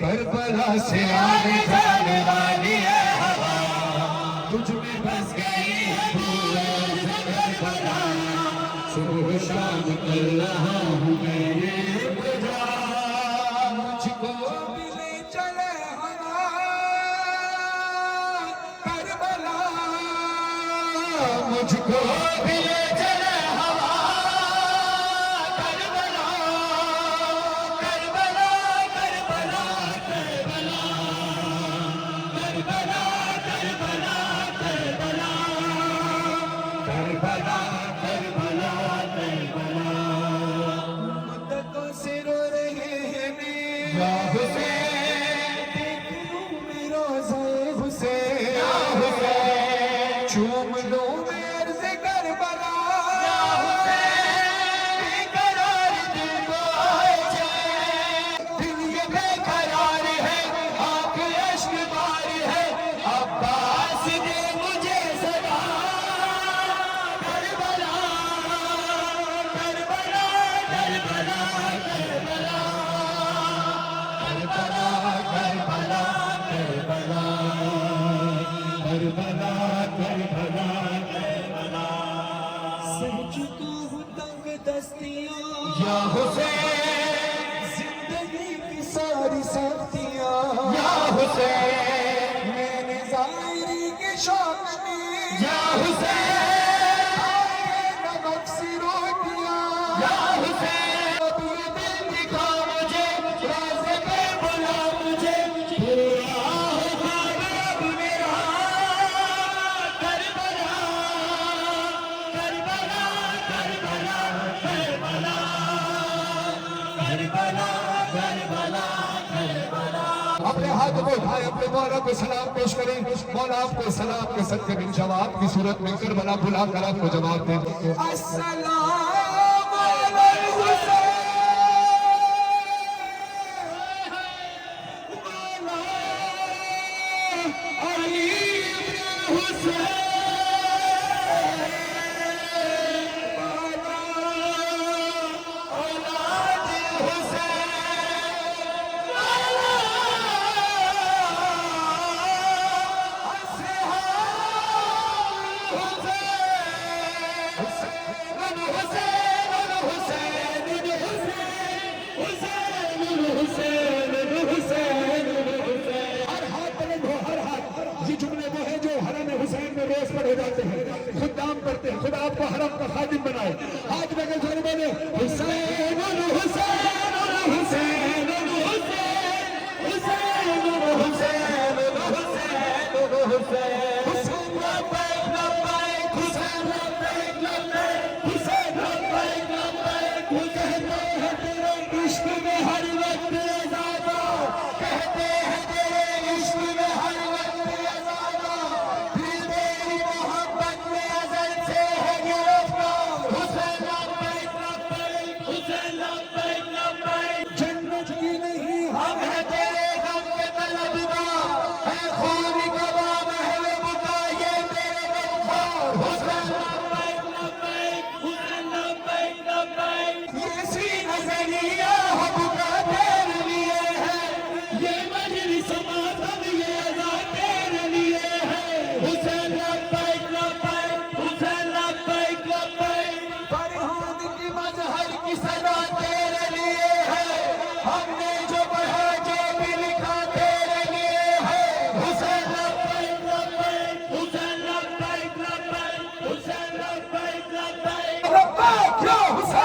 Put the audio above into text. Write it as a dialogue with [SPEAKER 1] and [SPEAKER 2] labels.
[SPEAKER 1] کربلا سے آنے جانے والی ہے ہوا، تجھ میں بس گئی ہے کربلا، صبح شام کر رہا ہوں میں یہ التجا، مجھ کو بھی لے چلے ہوا کربلا، مجھ کو بھی لے چلے ہوا کربلا، کربلا کربلا کربلا، کربلا کربلا کربلا، کربلا کربلا کربلا، مدتوں سے رو رہے ہیں یا حسین، دیکھ لوں میں روزہ حسین یا حسین، چوم لوں میں عرض کربلا یا حسین، بے قرار دل کو آئے چین، دل یہ بے قرار ہے آنکھ اشک بار ہے، عباس دے مجھے صدا کربلا، کربلا کربلا کربلا، کربلا کربلا کربلا، کربلا کربلا کربلا، سہ چکا ہوں تنگ دستیاں یا حسین، زندگی کی ساری سختیاں یا حسین، میں نے ظاہری کے شوق میں یا حسین، آئے نمک سی روٹیاں یا حسین، اب یہ دل دکھا مجھے راستے پہ بلا مجھے، پورا ہو خواب اب میرا کربلا، کربلا کربلا کربلا، کربلا کربلا کربلا، اپنے ہاتھ کو اٹھائے اپنے مولا کو سلام پیش کریں، مولا آپ کو سلام کے صدقے میں جواب کی صورت میں کربلا بلا کر آپ کو جواب دیں، السلام علی الحسین مولا علی ابن حسین، مولا اولاد حسین، مولا یہ جملے وہ ہیں جو حرم حسین میں روز پڑھے جاتے ہیں، خدام پڑھتے ہیں، خدا آپ کو حرم کا خادم بنائے، آج میں کہ سارے بولے حسین الحسین الحسین الحسین، حسین الحسین الحسین الحسین، حسین لبیک لبیک، حسین لبیک لبیک، حسین لبیک لبیک، وہ کہتے ہیں تیرے عشق میں ہر وقت آزادہ، کہتے ہیں تیرے عشق میں ہر وقت آزادہ، دل تیری محبت میں ازل سے ہے گرفتار، حسین لبیک لبیک، حسین لبیک لبیک، جنت کی نہیں ہم ہیں تیرے غم کے طلبگار، ہے خون گواہ محل بکا یہ تیرے غمخوار، حسین لبیک لبیک، حسین لبیک لبیک، یہ سینہ نظریہ حق کا تیرے لیے ہے، یہ مجلس ماتم یہ ادا تیرے لیے ہے، حسین لبیک لبیک، حسین لبیک لبیک، فرہاد کی مظہر کی صدا تیرے لیے ہے، ہم نے جو پڑھا جو بھی لکھا تیرے لیے ہے، حسین لبیک لبیک، حسین لبیک لبیک، حسین لبیک لبیک، لبیک یا حسین